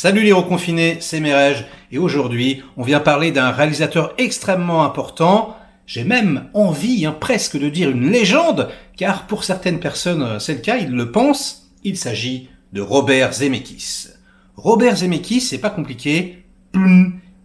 Salut les reconfinés, c'est Merej, et aujourd'hui, on vient parler d'un réalisateur extrêmement important, j'ai même envie presque de dire une légende, car pour certaines personnes c'est le cas, ils le pensent, il s'agit de Robert Zemeckis. Robert Zemeckis, c'est pas compliqué,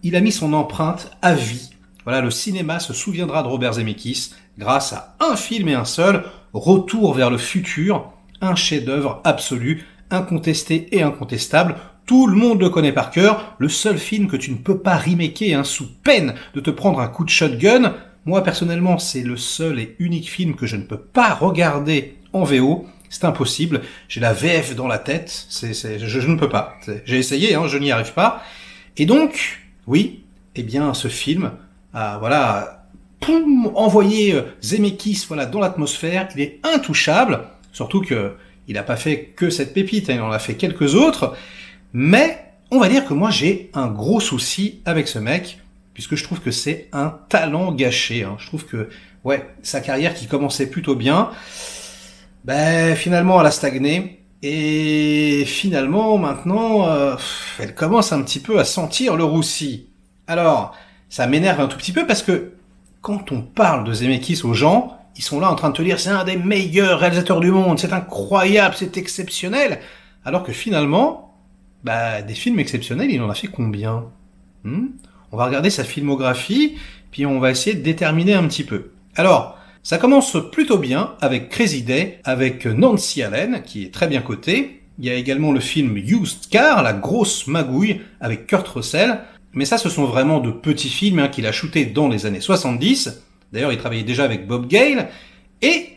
il a mis son empreinte à vie. Voilà, le cinéma se souviendra de Robert Zemeckis grâce à un film et un seul, Retour vers le futur, un chef-d'œuvre absolu, incontesté et incontestable. Tout le monde le connaît par cœur, le seul film que tu ne peux pas remaker sous peine de te prendre un coup de shotgun. Moi personnellement, c'est le seul et unique film que je ne peux pas regarder en VO. C'est impossible, j'ai la VF dans la tête, je ne peux pas. J'ai essayé, je n'y arrive pas. Et donc, oui, ce film a envoyé Zemeckis dans l'atmosphère. Il est intouchable, surtout que il n'a pas fait que cette pépite, il en a fait quelques autres. Mais on va dire que moi j'ai un gros souci avec ce mec, puisque je trouve que c'est un talent gâché. Je trouve que sa carrière qui commençait plutôt bien, finalement elle a stagné. Et finalement maintenant, elle commence un petit peu à sentir le roussi. Alors, ça m'énerve un tout petit peu parce que quand on parle de Zemeckis aux gens, ils sont là en train de te dire c'est un des meilleurs réalisateurs du monde, c'est incroyable, c'est exceptionnel. Alors que finalement, des films exceptionnels, il en a fait combien ? On va regarder sa filmographie, puis on va essayer de déterminer un petit peu. Alors, ça commence plutôt bien avec Crazy Day, avec Nancy Allen, qui est très bien cotée. Il y a également le film Used Car, la grosse magouille, avec Kurt Russell. Mais ça, ce sont vraiment de petits films qu'il a shootés dans les années 70. D'ailleurs, il travaillait déjà avec Bob Gale. Et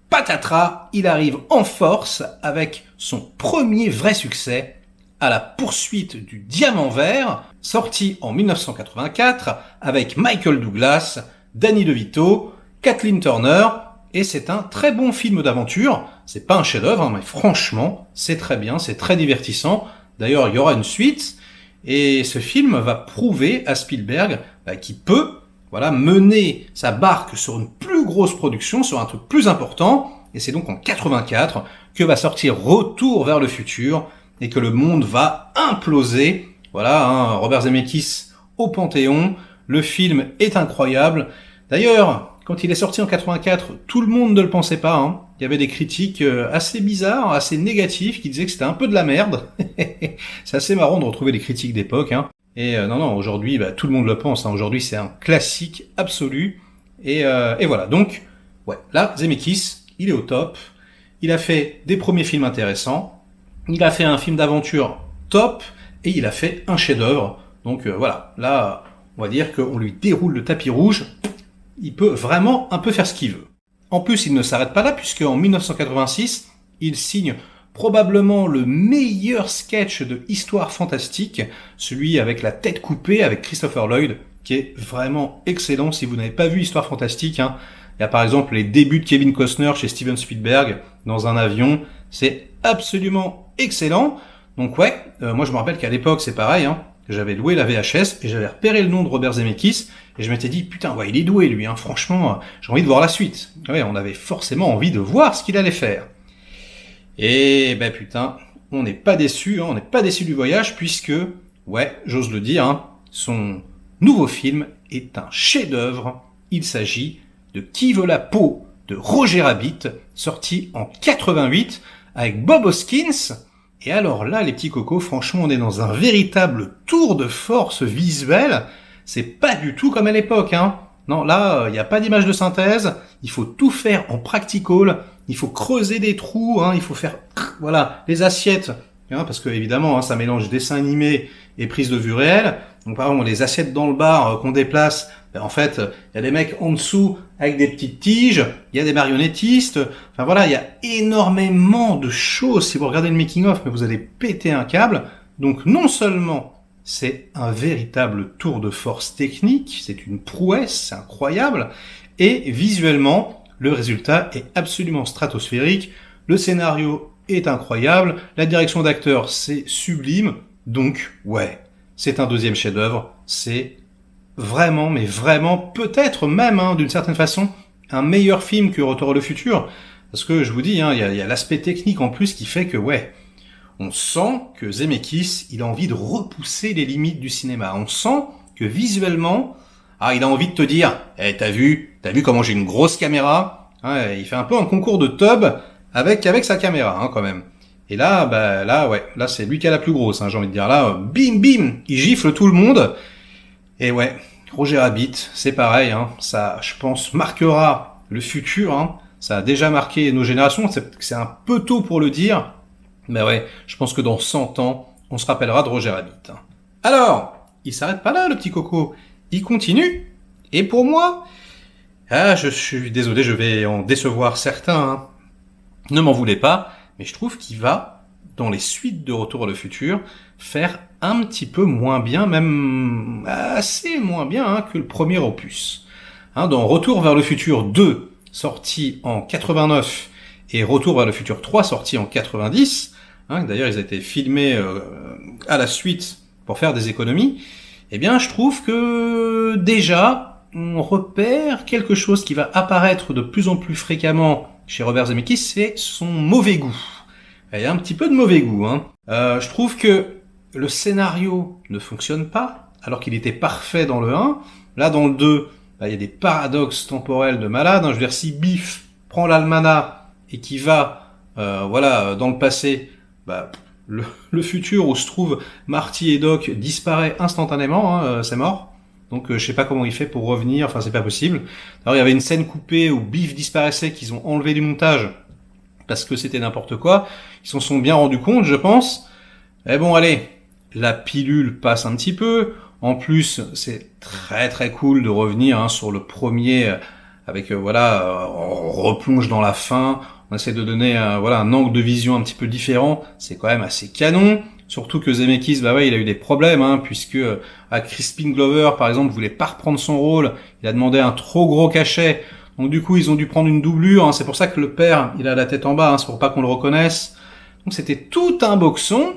patatras, il arrive en force avec son premier vrai succès, À la poursuite du diamant vert, sorti en 1984 avec Michael Douglas, Danny DeVito, Kathleen Turner, et c'est un très bon film d'aventure. C'est pas un chef-d'œuvre, mais franchement, c'est très bien, c'est très divertissant. D'ailleurs, il y aura une suite, et ce film va prouver à Spielberg qu'il peut mener sa barque sur une plus grosse production, sur un truc plus important, et c'est donc en 84 que va sortir Retour vers le futur, et que le monde va imploser. Robert Zemeckis au Panthéon, le film est incroyable. D'ailleurs, quand il est sorti en 84, tout le monde ne le pensait pas. Il y avait des critiques assez bizarres, assez négatives, qui disaient que c'était un peu de la merde. C'est assez marrant de retrouver les critiques d'époque. Et non, aujourd'hui, tout le monde le pense. Aujourd'hui, c'est un classique absolu. Et voilà, donc, là, Zemeckis, il est au top. Il a fait des premiers films intéressants. Il a fait un film d'aventure top, et il a fait un chef-d'œuvre. Donc là, on va dire qu'on lui déroule le tapis rouge. Il peut vraiment un peu faire ce qu'il veut. En plus, il ne s'arrête pas là, puisque en 1986, il signe probablement le meilleur sketch de Histoire fantastique, celui avec la tête coupée avec Christopher Lloyd, qui est vraiment excellent. Si vous n'avez pas vu Histoire fantastique, il y a par exemple les débuts de Kevin Costner chez Steven Spielberg dans un avion. C'est absolument excellent. Donc moi je me rappelle qu'à l'époque c'est pareil, j'avais loué la VHS et j'avais repéré le nom de Robert Zemeckis et je m'étais dit putain il est doué lui, franchement j'ai envie de voir la suite. On avait forcément envie de voir ce qu'il allait faire. Et on n'est pas déçu, on n'est pas déçu du voyage puisque j'ose le dire, son nouveau film est un chef-d'œuvre. Il s'agit de Qui veut la peau de Roger Rabbit, sorti en 88 avec Bob Hoskins. Et alors là, les petits cocos, franchement, on est dans un véritable tour de force visuel. C'est pas du tout comme à l'époque, Non, là, il n'y a pas d'image de synthèse. Il faut tout faire en practical. Il faut creuser des trous, il faut faire, les assiettes. Parce que, évidemment, ça mélange dessin animé et prise de vue réelle. Donc, par exemple, les assiettes dans le bar qu'on déplace, en fait, il y a des mecs en dessous avec des petites tiges, il y a des marionnettistes, il y a énormément de choses. Si vous regardez le making-of, mais vous allez péter un câble. Donc non seulement c'est un véritable tour de force technique, c'est une prouesse, c'est incroyable, et visuellement, le résultat est absolument stratosphérique, le scénario est incroyable, la direction d'acteur c'est sublime, donc c'est un deuxième chef-d'œuvre, c'est vraiment, mais vraiment, peut-être même, d'une certaine façon, un meilleur film que Retour vers le futur. Parce que, je vous dis, il y a l'aspect technique en plus qui fait que, on sent que Zemeckis, il a envie de repousser les limites du cinéma. On sent que visuellement, il a envie de te dire, t'as vu comment j'ai une grosse caméra, hein, il fait un peu un concours de tub avec sa caméra, hein, quand même. Et là, là c'est lui qui a la plus grosse, hein, j'ai envie de dire. Là, bim, bim, il gifle tout le monde. Et ouais, Roger Rabbit, c'est pareil, hein, ça, je pense, marquera le futur, hein. Ça a déjà marqué nos générations, c'est un peu tôt pour le dire, mais ouais, je pense que dans 100 ans, on se rappellera de Roger Rabbit. Hein. Alors, il s'arrête pas là, le petit coco. Il continue. Et pour moi, je suis désolé, je vais en décevoir certains. Hein. Ne m'en voulez pas, mais je trouve qu'il va, dans les suites de Retour à le futur, faire un petit peu moins bien, même assez moins bien, hein, que le premier opus. Hein, dans Retour vers le futur 2, sorti en 89, et Retour vers le futur 3, sorti en 90, hein, d'ailleurs ils ont été filmés à la suite pour faire des économies, eh bien je trouve que déjà on repère quelque chose qui va apparaître de plus en plus fréquemment chez Robert Zemeckis, c'est son mauvais goût. Il y a un petit peu de mauvais goût. Hein. Je trouve que le scénario ne fonctionne pas, alors qu'il était parfait dans le 1. Là, dans le 2, il y a des paradoxes temporels de malade. Hein. Je veux dire, si Biff prend l'almanach et qui va dans le passé, le futur où se trouve Marty et Doc disparaît instantanément, hein, c'est mort. Donc je sais pas comment il fait pour revenir, enfin c'est pas possible. Alors il y avait une scène coupée où Biff disparaissait, qu'ils ont enlevé du montage parce que c'était n'importe quoi. Ils s'en sont bien rendus compte, je pense. Mais bon, allez, la pilule passe un petit peu. En plus, c'est très très cool de revenir sur le premier avec on replonge dans la fin. On essaie de donner un angle de vision un petit peu différent. C'est quand même assez canon. Surtout que Zemeckis, il a eu des problèmes, hein, puisque à Crispin Glover, par exemple, voulait pas reprendre son rôle. Il a demandé un trop gros cachet. Donc du coup, ils ont dû prendre une doublure. Hein. C'est pour ça que le père, il a la tête en bas. Hein. C'est pour pas qu'on le reconnaisse. Donc c'était tout un boxon.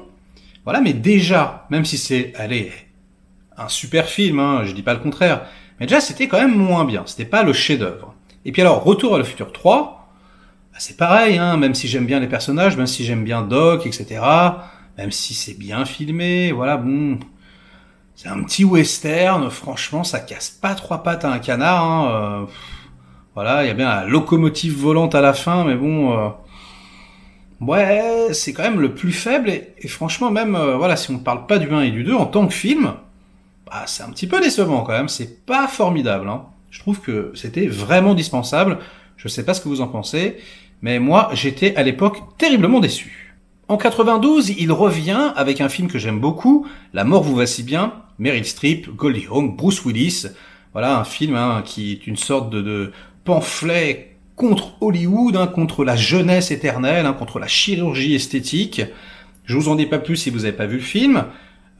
Voilà, mais déjà, même si c'est, un super film, hein, je dis pas le contraire, mais déjà c'était quand même moins bien. C'était pas le chef-d'œuvre. Et puis alors, Retour à le futur 3, c'est pareil, hein, même si j'aime bien les personnages, même si j'aime bien Doc, etc. Même si c'est bien filmé, voilà, bon, c'est un petit western, franchement, ça casse pas trois pattes à un canard, hein, voilà, il y a bien la locomotive volante à la fin, mais bon, ouais, c'est quand même le plus faible, et franchement, même, si on ne parle pas du 1 et du 2, en tant que film, c'est un petit peu décevant quand même, c'est pas formidable, hein. Je trouve que c'était vraiment dispensable, je sais pas ce que vous en pensez, mais moi, j'étais à l'époque terriblement déçu. En 92, il revient avec un film que j'aime beaucoup, La mort vous va si bien, Meryl Streep, Goldie Hawn, Bruce Willis. Voilà, un film qui est une sorte de pamphlet contre Hollywood, hein, contre la jeunesse éternelle, hein, contre la chirurgie esthétique. Je vous en dis pas plus si vous n'avez pas vu le film.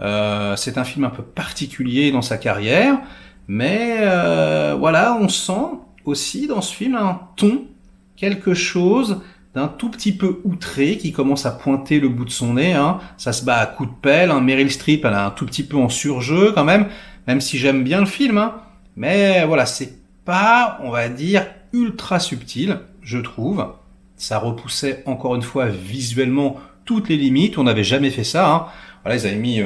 C'est un film un peu particulier dans sa carrière, mais on sent aussi dans ce film un ton, quelque chose d'un tout petit peu outré, qui commence à pointer le bout de son nez, hein. Ça se bat à coups de pelle, hein. Meryl Streep, elle a un tout petit peu en surjeu quand même si j'aime bien le film, hein. Mais voilà, c'est pas, on va dire, ultra subtil, je trouve. Ça repoussait encore une fois visuellement toutes les limites, on n'avait jamais fait ça, hein. Voilà, ils avaient mis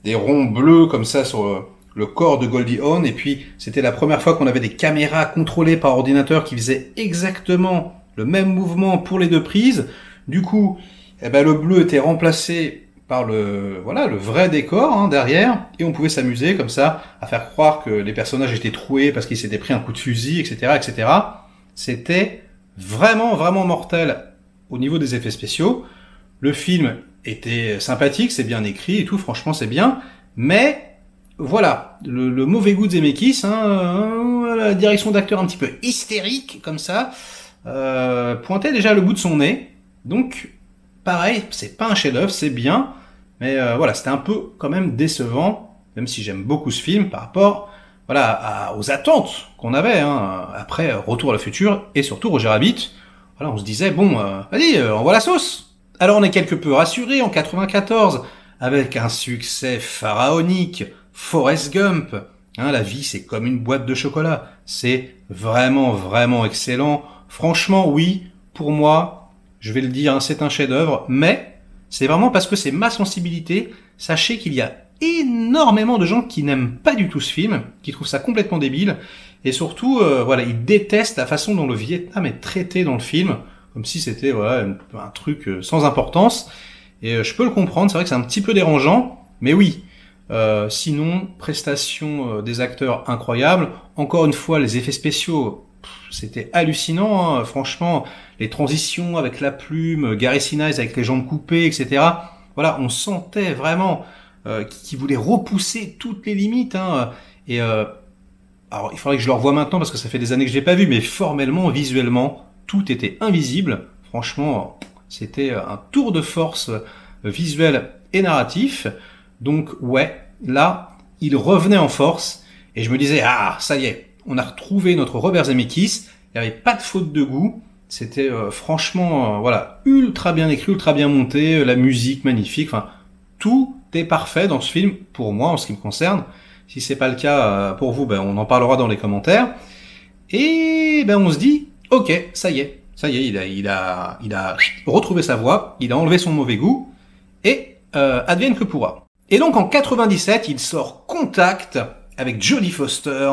des ronds bleus comme ça sur le corps de Goldie Hawn, et puis c'était la première fois qu'on avait des caméras contrôlées par ordinateur qui faisaient exactement le même mouvement pour les deux prises. Du coup, le bleu était remplacé par le vrai décor, hein, derrière, et on pouvait s'amuser comme ça à faire croire que les personnages étaient troués parce qu'ils s'étaient pris un coup de fusil, etc., etc. C'était vraiment vraiment mortel au niveau des effets spéciaux. Le film était sympathique, c'est bien écrit et tout, franchement c'est bien, mais voilà, le mauvais goût de Zemeckis, hein, la direction d'acteur un petit peu hystérique comme ça, pointait déjà le bout de son nez. Donc pareil, c'est pas un chef-d'œuvre, c'est bien, mais c'était un peu quand même décevant, même si j'aime beaucoup ce film par rapport aux attentes qu'on avait, hein, après Retour à le futur et surtout Roger Rabbit. Voilà, on se disait bon, vas-y, envoie la sauce. Alors on est quelque peu rassuré en 94 avec un succès pharaonique, Forrest Gump. Hein, la vie c'est comme une boîte de chocolat, c'est vraiment vraiment excellent. Franchement, oui, pour moi, je vais le dire, hein, c'est un chef-d'œuvre, mais c'est vraiment parce que c'est ma sensibilité. Sachez qu'il y a énormément de gens qui n'aiment pas du tout ce film, qui trouvent ça complètement débile, et surtout, voilà, ils détestent la façon dont le Vietnam est traité dans le film, comme si c'était voilà un truc sans importance. Et je peux le comprendre, c'est vrai que c'est un petit peu dérangeant, mais oui. Sinon, prestation des acteurs incroyables. Encore une fois, les effets spéciaux, c'était hallucinant. Hein. Franchement, les transitions avec la plume, Gary Sinise avec les jambes coupées, etc. Voilà, on sentait vraiment qu'il voulait repousser toutes les limites. Hein. Et alors, il faudrait que je le revoie maintenant parce que ça fait des années que je l'ai pas vu, mais formellement, visuellement, tout était invisible. Franchement, c'était un tour de force visuel et narratif. Donc ouais, là, il revenait en force et je me disais ah ça y est, on a retrouvé notre Robert Zemeckis. Il n'y avait pas de faute de goût. C'était franchement voilà ultra bien écrit, ultra bien monté, la musique magnifique. Enfin tout est parfait dans ce film pour moi en ce qui me concerne. Si c'est pas le cas pour vous, ben on en parlera dans les commentaires. Et ben on se dit ok ça y est, il a retrouvé sa voix, il a enlevé son mauvais goût et advienne que pourra. Et donc en 97, il sort Contact avec Jodie Foster.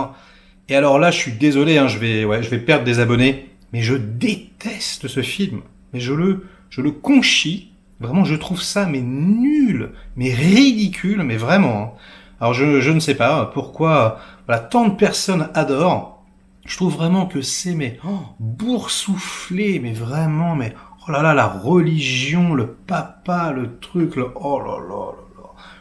Et alors là, je suis désolé, hein, je vais perdre des abonnés, mais je déteste ce film. Mais je le conchis. Vraiment, je trouve ça mais nul, mais ridicule, mais vraiment. Hein. Alors je ne sais pas pourquoi voilà, tant de personnes adorent. Je trouve vraiment que c'est boursouflé, mais vraiment, mais oh là là, la religion, le papa, le truc, oh là là.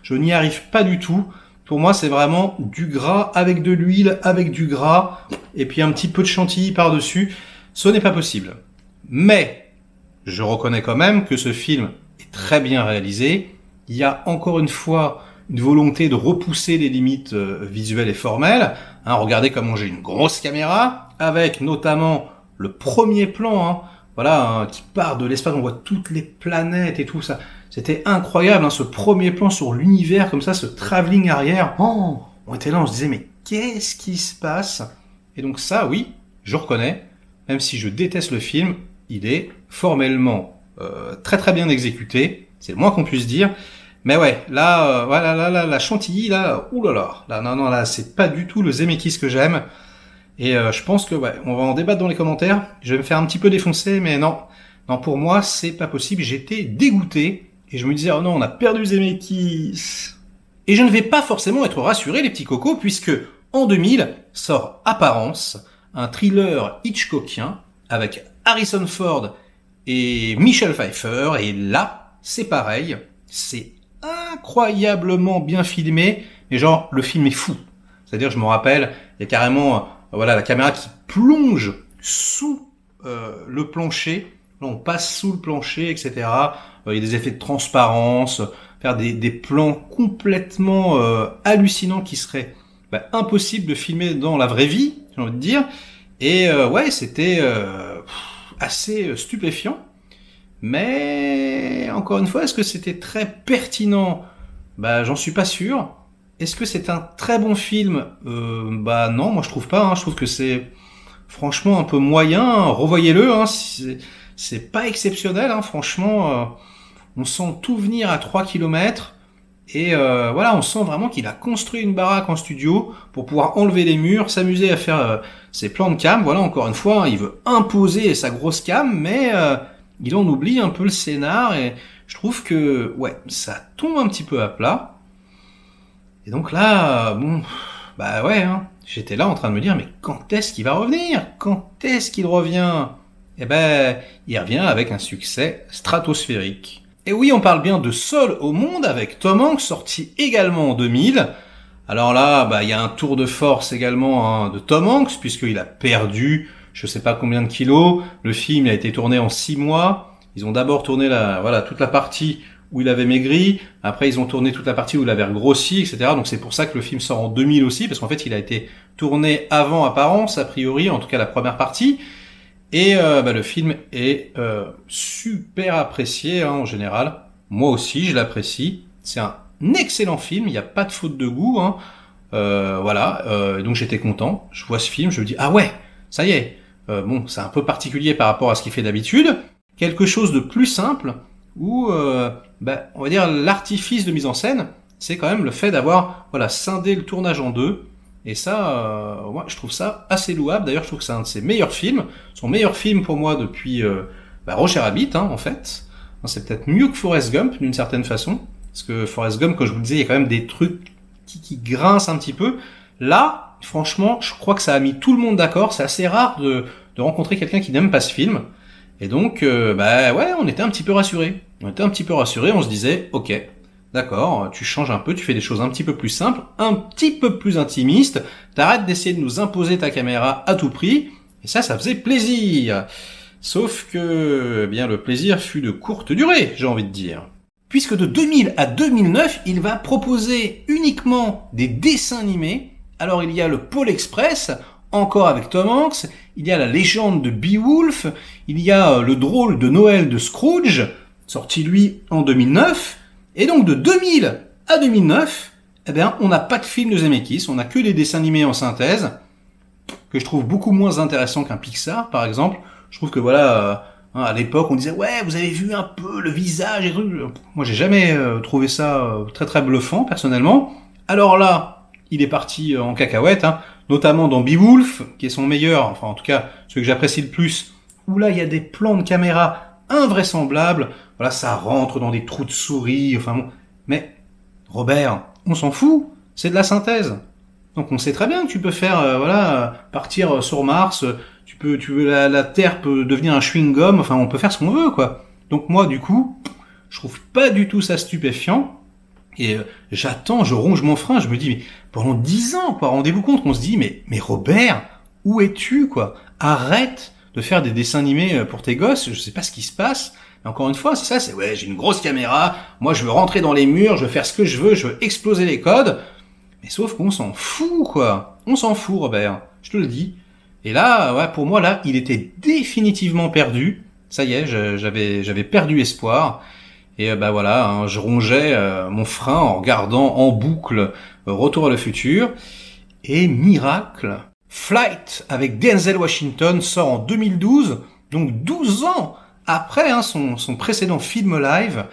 Je n'y arrive pas du tout. Pour moi, c'est vraiment du gras avec de l'huile, avec du gras, et puis un petit peu de chantilly par-dessus. Ce n'est pas possible. Mais, je reconnais quand même que ce film est très bien réalisé. Il y a encore une fois une volonté de repousser les limites visuelles et formelles. Hein, regardez comment j'ai une grosse caméra, avec notamment le premier plan, hein, voilà, hein, qui part de l'espace, on voit toutes les planètes et tout ça. C'était incroyable, hein, ce premier plan sur l'univers, comme ça, ce travelling arrière. Oh, on était là, on se disait, mais qu'est-ce qui se passe? Et donc ça, oui, je reconnais, même si je déteste le film, il est formellement très très bien exécuté, c'est le moins qu'on puisse dire. Mais ouais, là, voilà, là, la chantilly, là, oulala, là, non, là, c'est pas du tout le Zemeckis que j'aime. Et je pense que, ouais, on va en débattre dans les commentaires. Je vais me faire un petit peu défoncer, mais non, pour moi, c'est pas possible. J'étais dégoûté. Et je me disais, oh non, on a perdu Zemeckis. Et je ne vais pas forcément être rassuré, les petits cocos, puisque en 2000 sort Apparence, un thriller hitchcockien avec Harrison Ford et Michelle Pfeiffer. Et là, c'est pareil, c'est incroyablement bien filmé, mais genre, le film est fou. C'est-à-dire, je me rappelle, il y a carrément voilà, la caméra qui plonge sous le plancher. Là, on passe sous le plancher, etc. Il y a des effets de transparence, faire des plans complètement hallucinants qui seraient impossibles de filmer dans la vraie vie, j'ai envie de dire. Et ouais, c'était assez stupéfiant. Mais encore une fois, est-ce que c'était très pertinent? J'en suis pas sûr. Est-ce que c'est un très bon film? Non, moi je trouve pas. Hein. Je trouve que c'est franchement un peu moyen. Revoyez-le. Hein. C'est pas exceptionnel. Hein. Franchement, on sent tout venir à 3 km. Et voilà, on sent vraiment qu'il a construit une baraque en studio pour pouvoir enlever les murs, s'amuser à faire ses plans de cam. Voilà, encore une fois, hein, il veut imposer sa grosse cam, mais il en oublie un peu le scénar. Et je trouve que ouais, ça tombe un petit peu à plat. Et donc là, ouais, hein, j'étais là en train de me dire, mais quand est-ce qu'il va revenir? Quand est-ce qu'il revient? Eh il revient avec un succès stratosphérique. Et oui, on parle bien de Seul au monde avec Tom Hanks, sorti également en 2000. Alors là, il y a un tour de force également de Tom Hanks, puisqu'il a perdu je sais pas combien de kilos. Le film a été tourné en 6 mois. Ils ont d'abord tourné toute la partie où il avait maigri, après ils ont tourné toute la partie où il avait grossi, etc. Donc c'est pour ça que le film sort en 2000 aussi, parce qu'en fait il a été tourné avant Apparence, a priori, en tout cas la première partie. Et le film est super apprécié en général. Moi aussi, je l'apprécie. C'est un excellent film, il n'y a pas de faute de goût. Hein. Donc j'étais content. Je vois ce film, je me dis, ah ouais, ça y est. C'est un peu particulier par rapport à ce qu'il fait d'habitude. Quelque chose de plus simple, où on va dire l'artifice de mise en scène, c'est quand même le fait d'avoir scindé le tournage en deux. Et ça, moi, je trouve ça assez louable. D'ailleurs, je trouve que c'est un de ses meilleurs films. Son meilleur film pour moi depuis Roger Rabbit, en fait. C'est peut-être mieux que Forrest Gump d'une certaine façon. Parce que Forrest Gump, comme je vous le disais, il y a quand même des trucs qui grincent un petit peu. Là, franchement, je crois que ça a mis tout le monde d'accord. C'est assez rare de rencontrer quelqu'un qui n'aime pas ce film. Et donc, on était un petit peu rassurés. On se disait, ok, d'accord, tu changes un peu, tu fais des choses un petit peu plus simples, un petit peu plus intimistes, t'arrêtes d'essayer de nous imposer ta caméra à tout prix, et ça faisait plaisir. Sauf que, le plaisir fut de courte durée, j'ai envie de dire. Puisque de 2000 à 2009, il va proposer uniquement des dessins animés. Alors il y a le Pôle Express, encore avec Tom Hanks, il y a la légende de Beowulf, il y a le drôle de Noël de Scrooge, sorti lui en 2009, et donc de 2000 à 2009, on n'a pas de film de Zemeckis, on n'a que des dessins animés en synthèse, que je trouve beaucoup moins intéressant qu'un Pixar par exemple. Je trouve que à l'époque on disait ouais vous avez vu un peu le visage et tout. Moi j'ai jamais trouvé ça très très bluffant personnellement. Alors là, il est parti en cacahuète, notamment dans Beowulf, qui est son meilleur, enfin en tout cas celui que j'apprécie le plus, où là il y a des plans de caméra invraisemblables, ça rentre dans des trous de souris, mais Robert, on s'en fout, c'est de la synthèse. Donc on sait très bien que tu peux faire, partir sur Mars, la Terre peut devenir un chewing-gum, on peut faire ce qu'on veut, quoi. Donc moi, du coup, je trouve pas du tout ça stupéfiant, et j'attends, je ronge mon frein, je me dis, mais pendant 10 ans, quoi, rendez-vous compte, on se dit, mais Robert, où es-tu, quoi? Arrête de faire des dessins animés pour tes gosses, je sais pas ce qui se passe. Mais encore une fois, c'est ça, j'ai une grosse caméra, moi je veux rentrer dans les murs, je veux faire ce que je veux exploser les codes, mais sauf qu'on s'en fout, quoi. On s'en fout, Robert, je te le dis. Et là, pour moi, là, il était définitivement perdu. Ça y est, j'avais perdu espoir. Et je rongeais mon frein en regardant en boucle Retour à le futur. Et miracle, Flight avec Denzel Washington sort en 2012, donc 12 ans après son précédent film live.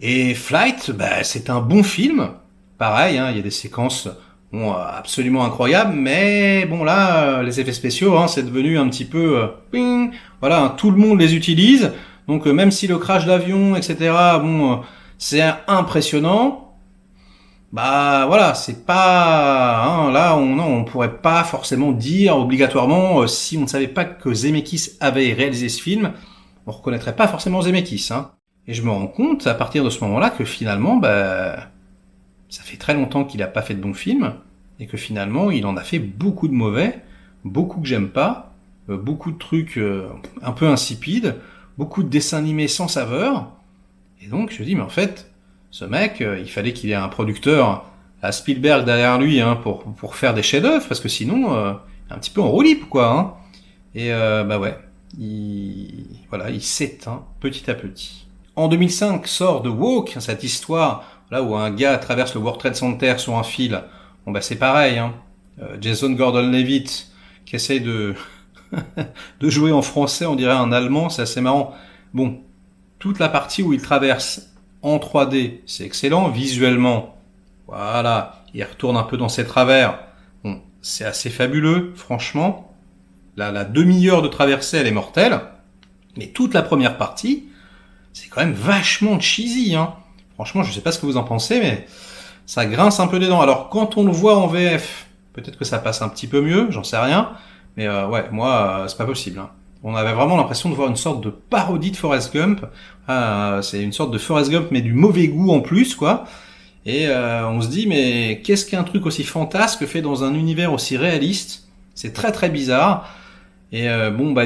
Et Flight, c'est un bon film. Pareil, il y a des séquences absolument incroyables, mais bon là, les effets spéciaux, c'est devenu un petit peu... tout le monde les utilise. Donc même si le crash d'avion, etc., c'est impressionnant, c'est pas... là, on pourrait pas forcément dire obligatoirement, si on ne savait pas que Zemeckis avait réalisé ce film, on reconnaîtrait pas forcément Zemeckis. Et je me rends compte, à partir de ce moment-là, que finalement, ça fait très longtemps qu'il a pas fait de bons films, et que finalement, il en a fait beaucoup de mauvais, beaucoup que j'aime pas, beaucoup de trucs un peu insipides, beaucoup de dessins animés sans saveur. Et donc, je me dis, mais en fait, ce mec, il fallait qu'il ait un producteur à Spielberg derrière lui pour faire des chefs-d'œuvre, parce que sinon, un petit peu en roue libre, quoi. Et il s'éteint petit à petit. En 2005 sort The Walk, cette histoire là où un gars traverse le World Trade Center sur un fil. C'est pareil. Jason Gordon-Levitt qui essaye de de jouer en français, on dirait un allemand, c'est assez marrant. Bon, toute la partie où il traverse en 3D, c'est excellent. Visuellement, il retourne un peu dans ses travers. Bon, c'est assez fabuleux, franchement. La demi-heure de traversée, elle est mortelle. Mais toute la première partie, c'est quand même vachement cheesy. Franchement, je sais pas ce que vous en pensez, mais ça grince un peu des dents. Alors, quand on le voit en VF, peut-être que ça passe un petit peu mieux, j'en sais rien. Mais moi, c'est pas possible. On avait vraiment l'impression de voir une sorte de parodie de Forrest Gump. C'est une sorte de Forrest Gump, mais du mauvais goût en plus, quoi. Et on se dit, mais qu'est-ce qu'un truc aussi fantasque fait dans un univers aussi réaliste? C'est très très bizarre. Et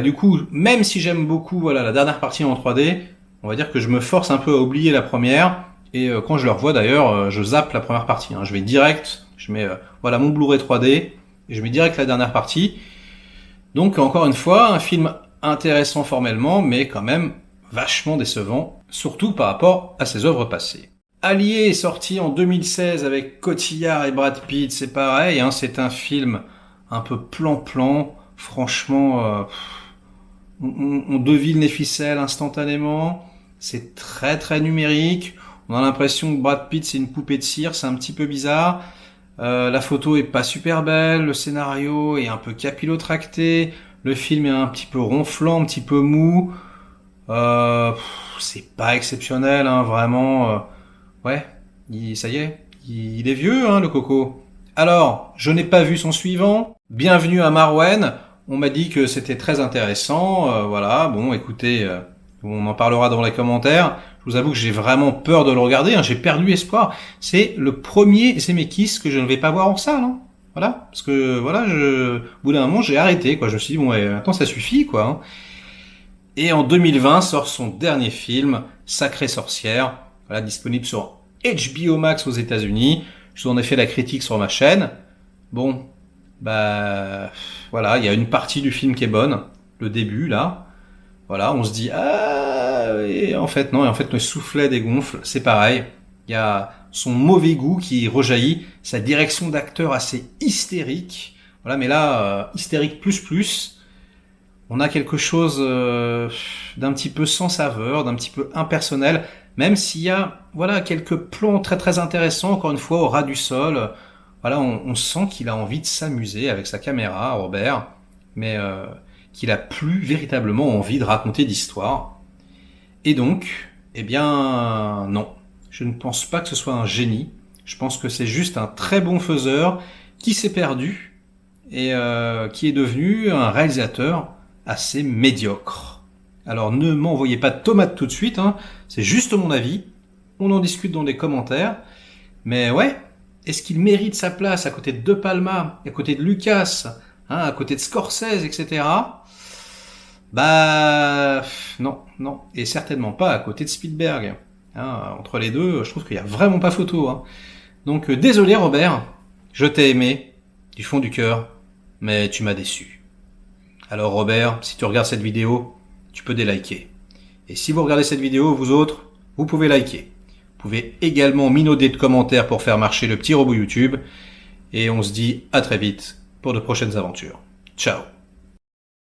du coup, même si j'aime beaucoup la dernière partie en 3D, on va dire que je me force un peu à oublier la première. Et quand je le revois d'ailleurs, je zappe la première partie. Je vais direct, je mets mon Blu-ray 3D, et je mets direct la dernière partie. Donc encore une fois, un film intéressant formellement, mais quand même vachement décevant, surtout par rapport à ses œuvres passées. Allié est sorti en 2016 avec Cotillard et Brad Pitt, c'est pareil, c'est un film un peu plan-plan, franchement, on devine les ficelles instantanément, c'est très très numérique, On a l'impression que Brad Pitt c'est une poupée de cire, c'est un petit peu bizarre. La photo est pas super belle, le scénario est un peu capillotracté, le film est un petit peu ronflant, un petit peu mou. C'est pas exceptionnel, hein, vraiment. Ouais, ça y est, il est vieux, hein, le coco. Alors, je n'ai pas vu son suivant. Bienvenue à Marwen. On m'a dit que c'était très intéressant. Voilà, bon, écoutez, on en parlera dans les commentaires. Je vous avoue que j'ai vraiment peur de le regarder. Hein, j'ai perdu espoir. C'est le premier Zemeckis que je ne vais pas voir en salle. Hein. Voilà, parce que voilà, au bout d'un moment, j'ai arrêté. Quoi. Je me suis dit bon, ouais, maintenant ça suffit, quoi. Hein. Et en 2020 sort son dernier film, Sacrée sorcière. Voilà, disponible sur HBO Max aux États-Unis. Je vous en ai fait la critique sur ma chaîne. Bon, bah voilà, il y a une partie du film qui est bonne, le début là. Voilà, on se dit ah et en fait non, et en fait le soufflet dégonfle, c'est pareil. Il y a son mauvais goût qui rejaillit, sa direction d'acteur assez hystérique. Voilà, mais là hystérique plus. On a quelque chose d'un petit peu sans saveur, d'un petit peu impersonnel, même s'il y a voilà quelques plans très intéressants, encore une fois au ras du sol. Voilà, on sent qu'il a envie de s'amuser avec sa caméra, Robert, mais qu'il a plus véritablement envie de raconter d'histoire. Et donc, eh bien non, je ne pense pas que ce soit un génie. Je pense que c'est juste un très bon faiseur qui s'est perdu et qui est devenu un réalisateur assez médiocre. Alors ne m'envoyez pas de tomates tout de suite, hein. C'est juste mon avis. On en discute dans les commentaires. Mais ouais, est-ce qu'il mérite sa place à côté de De Palma, à côté de Lucas, hein, à côté de Scorsese, etc. Bah non, et certainement pas à côté de Spielberg. Hein, entre les deux, je trouve qu'il n'y a vraiment pas photo. Hein. Donc désolé Robert, je t'ai aimé du fond du cœur, mais tu m'as déçu. Alors Robert, si tu regardes cette vidéo, tu peux déliker. Et si vous regardez cette vidéo, vous autres, vous pouvez liker. Vous pouvez également minauder de commentaires pour faire marcher le petit robot YouTube. Et on se dit à très vite pour de prochaines aventures. Ciao.